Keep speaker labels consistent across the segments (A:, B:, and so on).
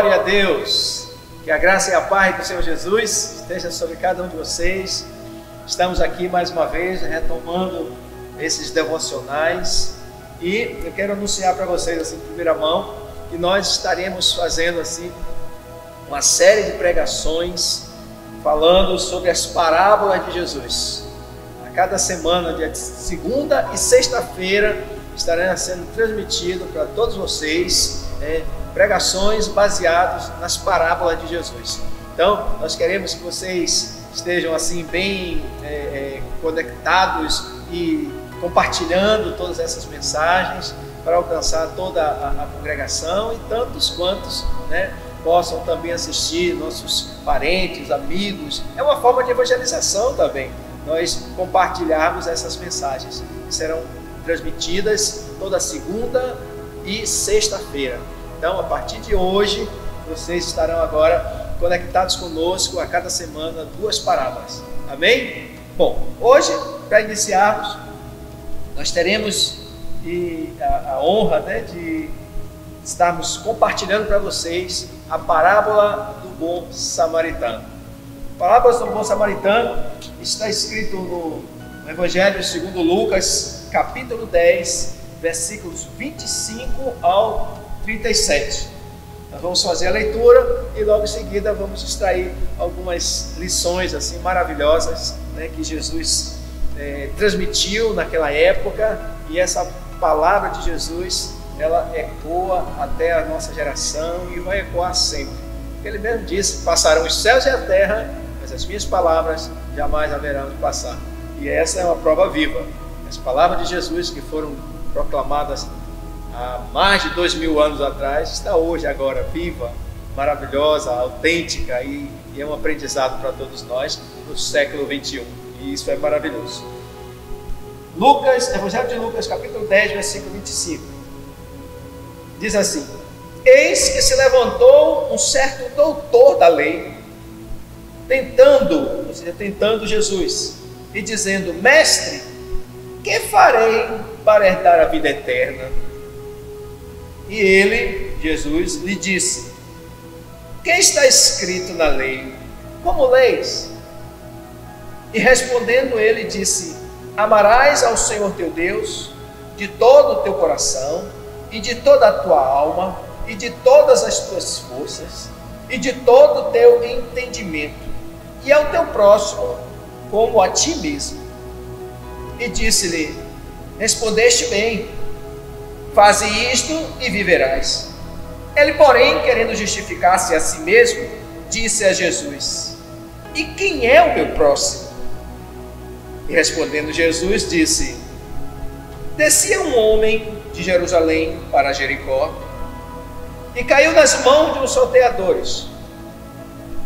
A: Glória a Deus! Que a graça e a paz do Senhor Jesus esteja sobre cada um de vocês. Estamos aqui mais uma vez retomando esses devocionais e eu quero anunciar para vocês assim, em primeira mão que nós estaremos fazendo assim uma série de pregações falando sobre as parábolas de Jesus. A cada semana, dia de segunda e sexta-feira, estarão sendo transmitido para todos vocês pregações baseadas nas parábolas de Jesus. Então, nós queremos que vocês estejam assim bem conectados e compartilhando todas essas mensagens para alcançar toda a congregação e tantos quantos possam também assistir, nossos parentes, amigos. É uma forma de evangelização também, nós compartilharmos essas mensagens que serão transmitidas toda segunda e sexta-feira. Então, a partir de hoje, vocês estarão agora conectados conosco a cada semana, 2 parábolas. Amém? Bom, hoje, para iniciarmos, nós teremos a honra de estarmos compartilhando para vocês a parábola do bom samaritano. A parábola do bom samaritano está escrito no Evangelho segundo Lucas, capítulo 10, versículos 25 ao 37. Nós vamos fazer a leitura e logo em seguida vamos extrair algumas lições assim maravilhosas que Jesus transmitiu naquela época, e essa palavra de Jesus ela ecoa até a nossa geração e vai ecoar sempre. Ele mesmo disse: passarão os céus e a terra, mas as minhas palavras jamais haverão de passar. E essa é uma prova viva. As palavras de Jesus que foram proclamadas há mais de 2000 anos atrás, está hoje agora viva, maravilhosa, autêntica e é um aprendizado para todos nós no século 21. E isso é maravilhoso. Evangelho de Lucas, capítulo 10, versículo 25. Diz assim: eis que se levantou um certo doutor da lei, tentando Jesus, e dizendo: mestre, que farei para herdar a vida eterna? E ele, Jesus, lhe disse: que está escrito na lei? Como leis? E respondendo ele disse: amarás ao Senhor teu Deus de todo o teu coração, e de toda a tua alma, e de todas as tuas forças, e de todo o teu entendimento, e ao teu próximo como a ti mesmo. E disse-lhe: respondeste bem, faze isto e viverás. Ele, porém, querendo justificar-se a si mesmo, disse a Jesus: e quem é o meu próximo? E respondendo Jesus, disse: descia um homem de Jerusalém para Jericó, e caiu nas mãos de uns salteadores,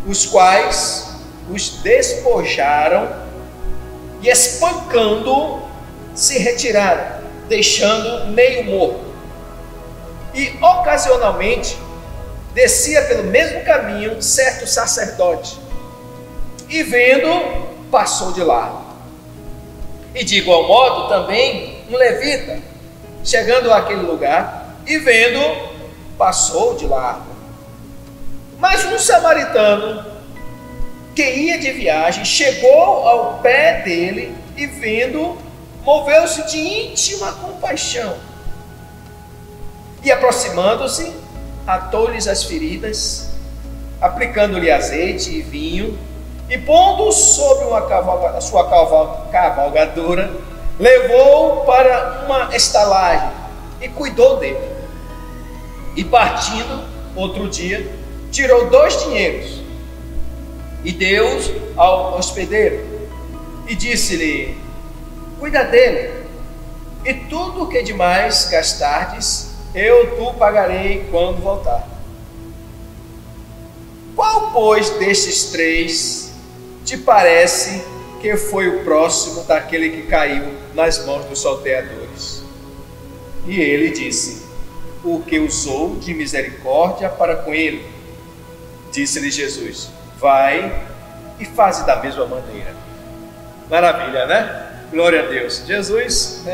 A: os quais os despojaram e, espancando, se retiraram, deixando meio morto. E ocasionalmente descia pelo mesmo caminho certo sacerdote, e vendo, passou de largo. E de igual modo também um levita, chegando àquele lugar, e vendo, passou de largo. Mas um samaritano que ia de viagem chegou ao pé dele e, vendo, moveu-se de íntima compaixão. E aproximando-se, atou-lhes as feridas, aplicando-lhe azeite e vinho, e pondo sobre a sua cavalgadura, levou-o para uma estalagem e cuidou dele. E partindo, outro dia, tirou 2 dinheiros e deu-os ao hospedeiro, e disse-lhe: cuida dele, e tudo o que demais gastardes, eu tu pagarei quando voltar. Qual, pois, destes 3 te parece que foi o próximo daquele que caiu nas mãos dos salteadores? E ele disse: o que usou de misericórdia para com ele. Disse-lhe Jesus: vai e faze da mesma maneira. Maravilha, né? Glória a Deus. Jesus,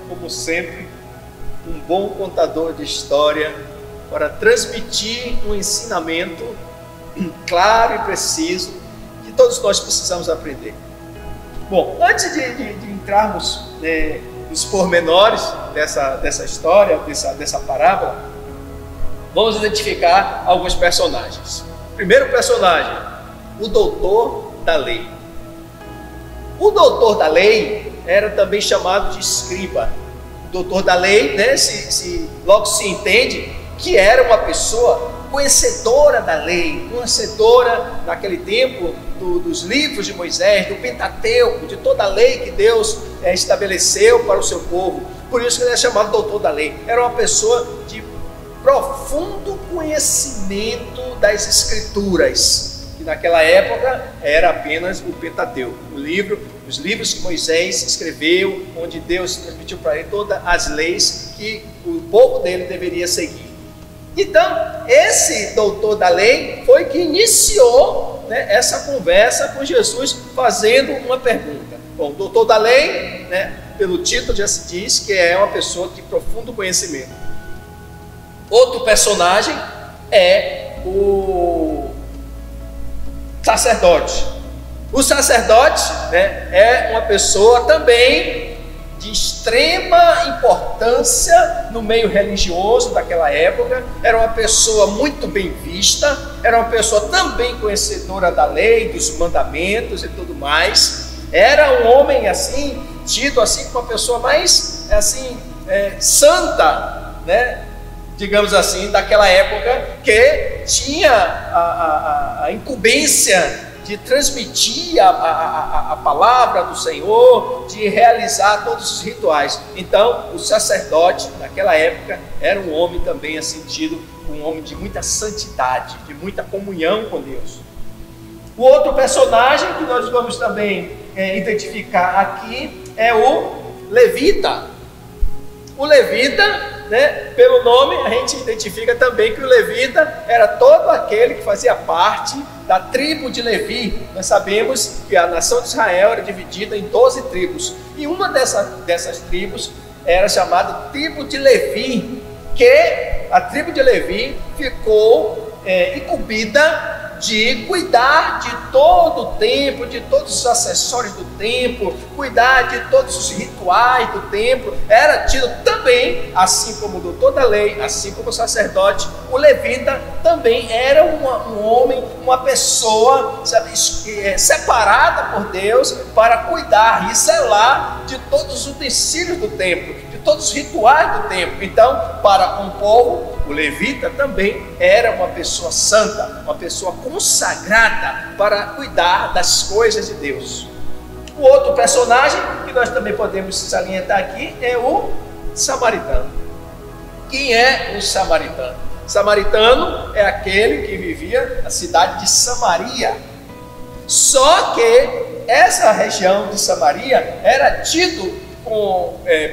A: como sempre, um bom contador de história, para transmitir um ensinamento claro e preciso que todos nós precisamos aprender. Bom, antes de entrarmos, né, nos pormenores dessa história, dessa parábola, vamos identificar alguns personagens. Primeiro personagem, o doutor da lei. O doutor da lei era também chamado de escriba. O doutor da lei, né, logo se entende que era uma pessoa conhecedora da lei, conhecedora naquele tempo dos livros de Moisés, do Pentateuco, de toda a lei que Deus estabeleceu para o seu povo. Por isso que ele é chamado doutor da lei. Era uma pessoa de profundo conhecimento das Escrituras, que naquela época era apenas o Pentateuco, os livros que Moisés escreveu, onde Deus transmitiu para ele todas as leis que o povo dele deveria seguir. Então, esse doutor da lei foi que iniciou, né, essa conversa com Jesus, fazendo uma pergunta. Bom, doutor da lei, né, pelo título já se diz que é uma pessoa de profundo conhecimento. Outro personagem é o sacerdote. O sacerdote, né, é uma pessoa também de extrema importância no meio religioso daquela época. Era uma pessoa muito bem vista, era uma pessoa também conhecedora da lei, dos mandamentos e tudo mais. Era um homem assim, tido assim como uma pessoa mais assim, santa, né, digamos assim, daquela época, que tinha a incumbência de transmitir a palavra do Senhor, de realizar todos os rituais. Então, o sacerdote, naquela época, era um homem também assim, tido um homem de muita santidade, de muita comunhão com Deus. O outro personagem que nós vamos também identificar aqui é o levita. O levita, né, pelo nome a gente identifica também que o levita era todo aquele que fazia parte da tribo de Levi. Nós sabemos que a nação de Israel era dividida em 12 tribos, e uma dessas tribos era chamada tribo de Levi, que a tribo de Levi ficou incumbida de cuidar de todo o templo, de todos os acessórios do templo, cuidar de todos os rituais do templo. Era tido também, assim como o doutor da lei, assim como o sacerdote, o levita também era um homem, uma pessoa, sabe, separada por Deus para cuidar e zelar de todos os utensílios do templo, de todos os rituais do templo. Então, para um povo, o levita também era uma pessoa santa, uma pessoa consagrada para cuidar das coisas de Deus. O outro personagem que nós também podemos salientar aqui é o samaritano. Quem é o samaritano? Samaritano é aquele que vivia na cidade de Samaria. Só que essa região de Samaria era tido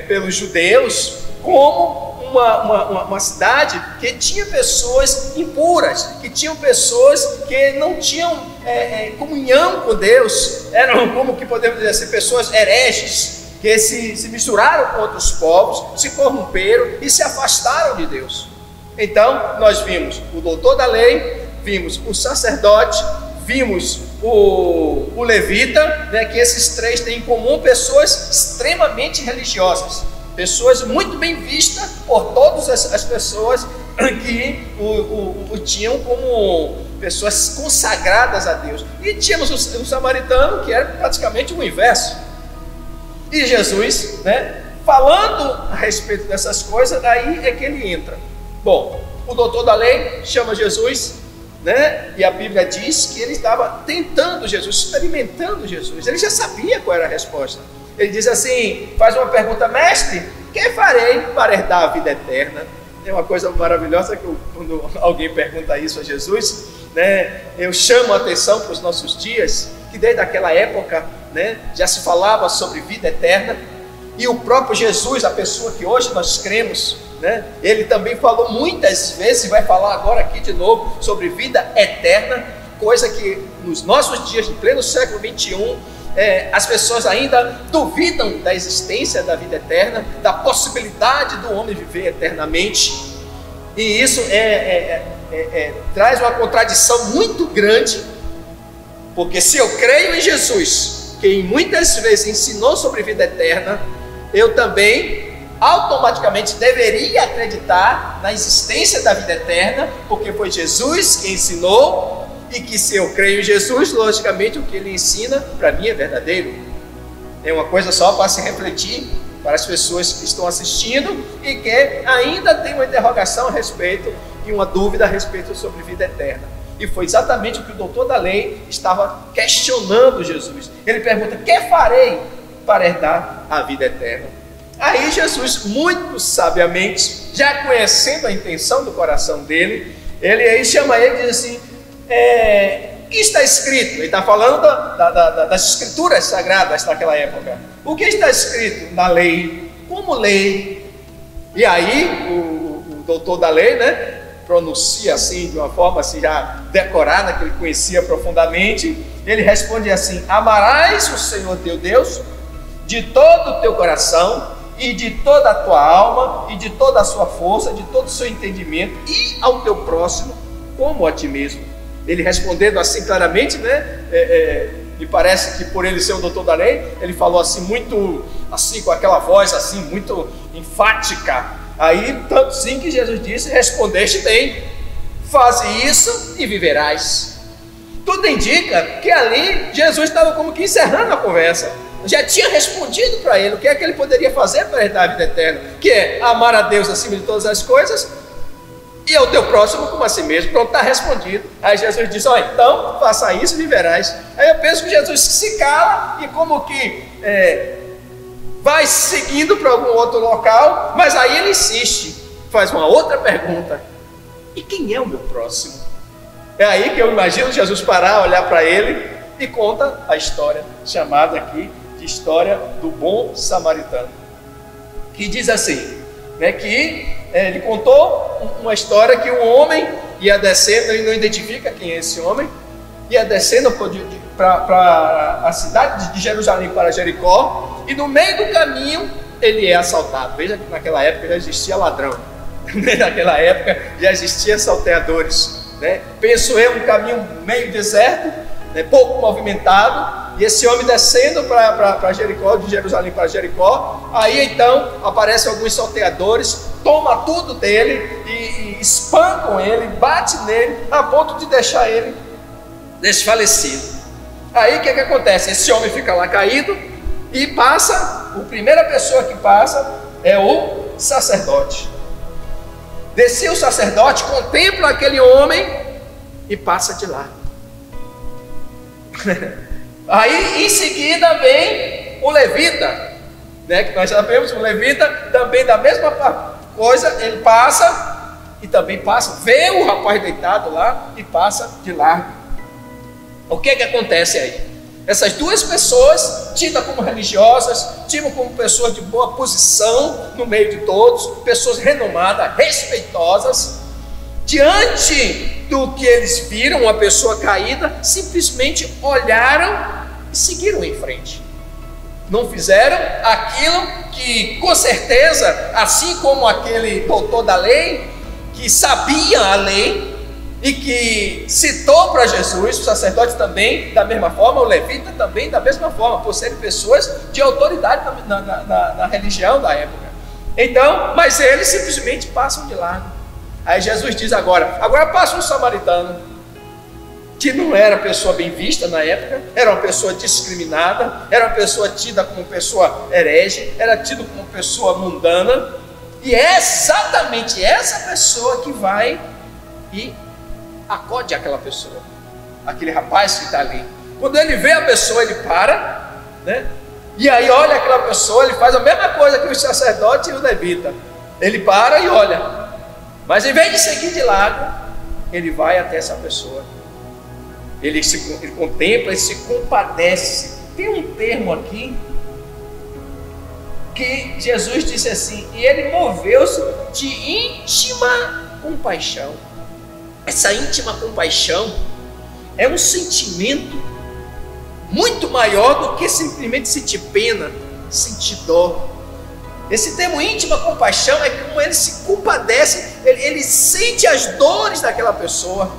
A: pelos judeus como uma cidade que tinha pessoas impuras, que tinham pessoas que não tinham comunhão com Deus, eram, como que podemos dizer assim, pessoas hereges, que se misturaram com outros povos, se corromperam e se afastaram de Deus. Então, nós vimos o doutor da lei, vimos o sacerdote, vimos o levita, né, que esses três têm em comum pessoas extremamente religiosas, pessoas muito bem vistas por todas as pessoas que o tinham como pessoas consagradas a Deus. E tínhamos o samaritano, que era praticamente o inverso. E Jesus, né, falando a respeito dessas coisas, daí é que ele entra. Bom, o doutor da lei chama Jesus, né, e a Bíblia diz que ele estava tentando Jesus, experimentando Jesus. Ele já sabia qual era a resposta. Ele diz assim, faz uma pergunta: mestre, que farei para herdar a vida eterna? É uma coisa maravilhosa que quando alguém pergunta isso a Jesus, né, eu chamo a atenção para os nossos dias, que desde aquela época, né, já se falava sobre vida eterna, e o próprio Jesus, a pessoa que hoje nós cremos, né, ele também falou muitas vezes, vai falar agora aqui de novo, sobre vida eterna, coisa que nos nossos dias, de pleno século 21, as pessoas ainda duvidam da existência da vida eterna, da possibilidade do homem viver eternamente. E isso traz uma contradição muito grande, porque se eu creio em Jesus, que muitas vezes ensinou sobre vida eterna, eu também automaticamente deveria acreditar na existência da vida eterna, porque foi Jesus que ensinou, e que se eu creio em Jesus, logicamente o que ele ensina para mim é verdadeiro. É uma coisa só para se refletir para as pessoas que estão assistindo e que ainda tem uma interrogação a respeito e uma dúvida a respeito sobre vida eterna. E foi exatamente o que o doutor da lei estava questionando Jesus. Ele pergunta: que farei para herdar a vida eterna? Aí Jesus, muito sabiamente, já conhecendo a intenção do coração dele, ele aí chama ele e diz assim: o que está escrito? Ele está falando das escrituras sagradas daquela época. O que está escrito na lei? Como lei? E aí o doutor da lei, né, pronuncia assim, de uma forma assim já decorada, que ele conhecia profundamente. Ele responde assim: amarás o Senhor teu Deus de todo o teu coração e de toda a tua alma e de toda a sua força, de todo o seu entendimento, e ao teu próximo como a ti mesmo. Ele respondendo assim claramente, né? Me parece que por ele ser o doutor da lei, ele falou assim muito, assim com aquela voz assim muito enfática. Aí tanto sim que Jesus disse: respondeste bem, faze isso e viverás. Tudo indica que ali Jesus estava como que encerrando a conversa. Já tinha respondido para ele o que é que ele poderia fazer para herdar a vida eterna, que é amar a Deus acima de todas as coisas e ao teu próximo como a si mesmo. Pronto, está respondido. Aí Jesus diz: ó, então faça isso e viverás. Aí eu penso que Jesus se cala e como que vai seguindo para algum outro local, mas aí ele insiste, faz uma outra pergunta: e quem é o meu próximo? É aí que eu imagino Jesus parar, olhar para ele e conta a história, chamada aqui de história do bom samaritano, que diz assim, né, que ele contou uma história que um homem ia descendo, ele não identifica quem é esse homem, ia descendo para a cidade de Jerusalém para Jericó, e no meio do caminho ele é assaltado. Veja que naquela época já existia ladrão, naquela época já existia salteadores, né? Penso eu, um caminho meio deserto, né, pouco movimentado, e esse homem descendo para Jericó, de Jerusalém para Jericó. Aí então aparecem alguns salteadores, toma tudo dele e espancam ele, bate nele a ponto de deixar ele desfalecido. Aí o que acontece? Esse homem fica lá caído e passa, a primeira pessoa que passa é o sacerdote. Descia o sacerdote, contempla aquele homem e passa de lá. Aí em seguida vem o levita, né, que nós sabemos, o levita também da mesma coisa, ele passa e também passa, vê o rapaz deitado lá e passa de largo. O que acontece aí? Essas duas pessoas, tidas como religiosas, tidas como pessoas de boa posição no meio de todos, pessoas renomadas, respeitosas, diante do que eles viram, uma pessoa caída, simplesmente olharam e seguiram em frente. Não fizeram aquilo que, com certeza, assim como aquele doutor da lei, que sabia a lei e que citou para Jesus, o sacerdote também da mesma forma, o levita também da mesma forma, por serem pessoas de autoridade na religião da época. Então, mas eles simplesmente passam de lado. Aí Jesus diz agora passa um samaritano, que não era pessoa bem vista na época, era uma pessoa discriminada, era uma pessoa tida como pessoa herege, era tido como pessoa mundana, e é exatamente essa pessoa que vai e acode aquela pessoa, aquele rapaz que está ali. Quando ele vê a pessoa, ele para, né? E aí olha aquela pessoa, ele faz a mesma coisa que o sacerdote e o levita, ele para e olha. Mas em vez de seguir de lado, ele vai até essa pessoa. Ele contempla, ele se compadece. Tem um termo aqui que Jesus disse assim: e ele moveu-se de íntima compaixão. Essa íntima compaixão é um sentimento muito maior do que simplesmente sentir pena, sentir dó. Esse termo íntima compaixão é como ele se compadece, ele sente as dores daquela pessoa.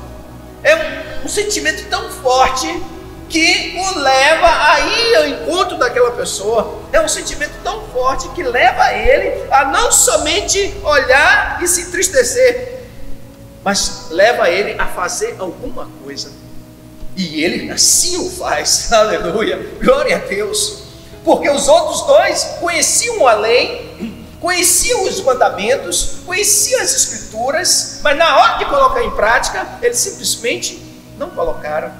A: É um sentimento tão forte que o leva a ir ao encontro daquela pessoa. É um sentimento tão forte que leva ele a não somente olhar e se entristecer, mas leva ele a fazer alguma coisa. E ele assim o faz. Aleluia, glória a Deus. Porque os outros dois conheciam a lei, conheciam os mandamentos, conheciam as escrituras, mas na hora de colocar em prática, eles simplesmente não colocaram.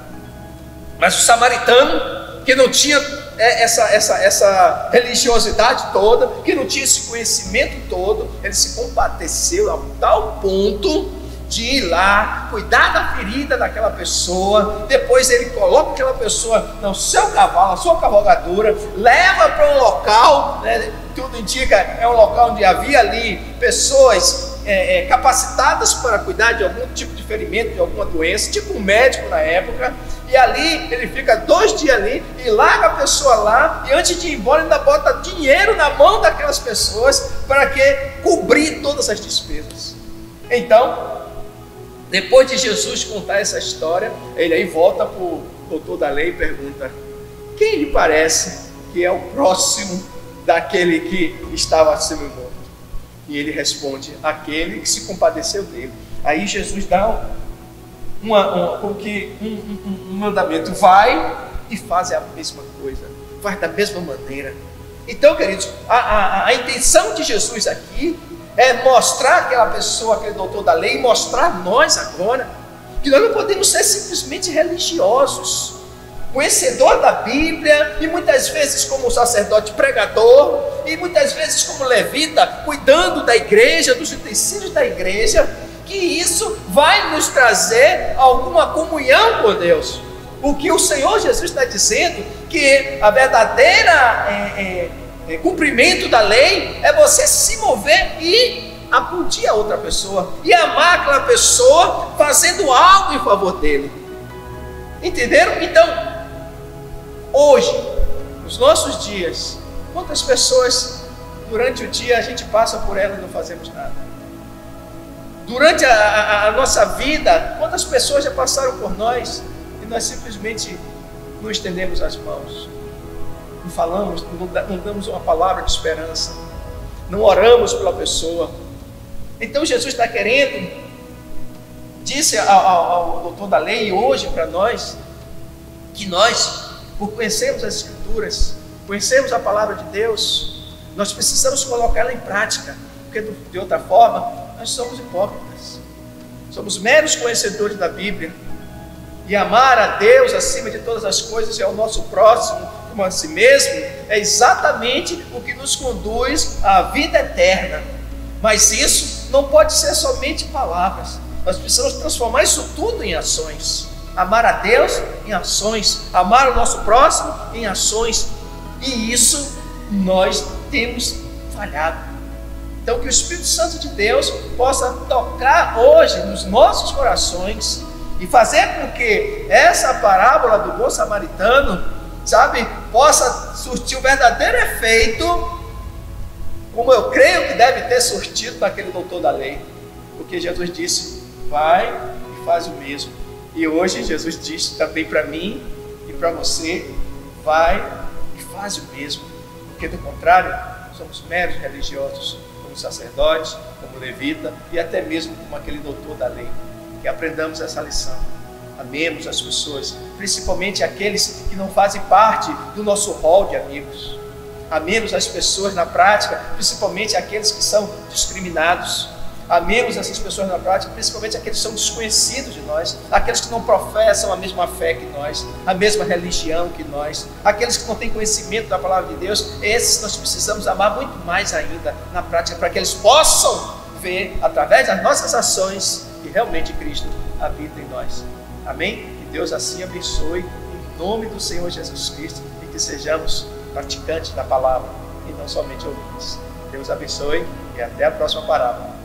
A: Mas o samaritano, que não tinha essa religiosidade toda, que não tinha esse conhecimento todo, ele se compadeceu a tal ponto de ir lá, cuidar da ferida daquela pessoa. Depois ele coloca aquela pessoa no seu cavalo, na sua cavalgadura, leva para um local, né, tudo indica, é um local onde havia ali pessoas capacitadas para cuidar de algum tipo de ferimento, de alguma doença, tipo um médico na época. E ali ele fica 2 dias ali e larga a pessoa lá, e antes de ir embora ainda bota dinheiro na mão daquelas pessoas para que cobrir todas as despesas. Então, depois de Jesus contar essa história, ele aí volta para o doutor da lei e pergunta: quem lhe parece que é o próximo daquele que estava semi-morto? E ele responde: aquele que se compadeceu dele. Aí Jesus dá um mandamento: vai e faz a mesma coisa, faz da mesma maneira. Então, queridos, a intenção de Jesus aqui é mostrar aquela pessoa, aquele doutor da lei, mostrar nós agora que nós não podemos ser simplesmente religiosos, conhecedor da Bíblia, e muitas vezes como sacerdote pregador, e muitas vezes como levita, cuidando da igreja, dos utensílios da igreja, que isso vai nos trazer alguma comunhão com Deus. O que o Senhor Jesus está dizendo, que a verdadeira cumprimento da lei é você se mover e acudir a outra pessoa e amar aquela pessoa fazendo algo em favor dele. Entenderam? Então, hoje, nos nossos dias, quantas pessoas durante o dia a gente passa por ela e não fazemos nada? Durante a nossa vida, quantas pessoas já passaram por nós e nós simplesmente não estendemos as mãos? Não falamos, não damos uma palavra de esperança, não oramos pela pessoa. Então Jesus está querendo, disse ao doutor da lei hoje para nós, que nós, por conhecermos as escrituras, conhecermos a palavra de Deus, nós precisamos colocá-la em prática, porque de outra forma nós somos hipócritas, somos meros conhecedores da Bíblia. E amar a Deus acima de todas as coisas e ao nosso próximo como a si mesmo é exatamente o que nos conduz à vida eterna. Mas isso não pode ser somente palavras, nós precisamos transformar isso tudo em ações. Amar a Deus em ações, amar o nosso próximo em ações, e isso nós temos falhado. Então que o Espírito Santo de Deus possa tocar hoje nos nossos corações e fazer com que essa parábola do bom samaritano, sabe, possa surtir o verdadeiro efeito, como eu creio que deve ter surtido naquele doutor da lei. Porque Jesus disse: vai e faz o mesmo. E hoje Jesus diz também para mim e para você: vai e faz o mesmo. Porque do contrário, somos meros religiosos, como sacerdote, como levita e até mesmo como aquele doutor da lei. Que aprendamos essa lição, amemos as pessoas, principalmente aqueles que não fazem parte do nosso hall de amigos. Amemos as pessoas na prática, principalmente aqueles que são discriminados. Amemos essas pessoas na prática, principalmente aqueles que são desconhecidos de nós, aqueles que não professam a mesma fé que nós, a mesma religião que nós, aqueles que não têm conhecimento da palavra de Deus. Esses nós precisamos amar muito mais ainda na prática, para que eles possam ver, através das nossas ações, que realmente Cristo habita em nós. Amém? Que Deus assim abençoe, em nome do Senhor Jesus Cristo, e que sejamos praticantes da palavra e não somente ouvintes. Deus abençoe e até a próxima parábola.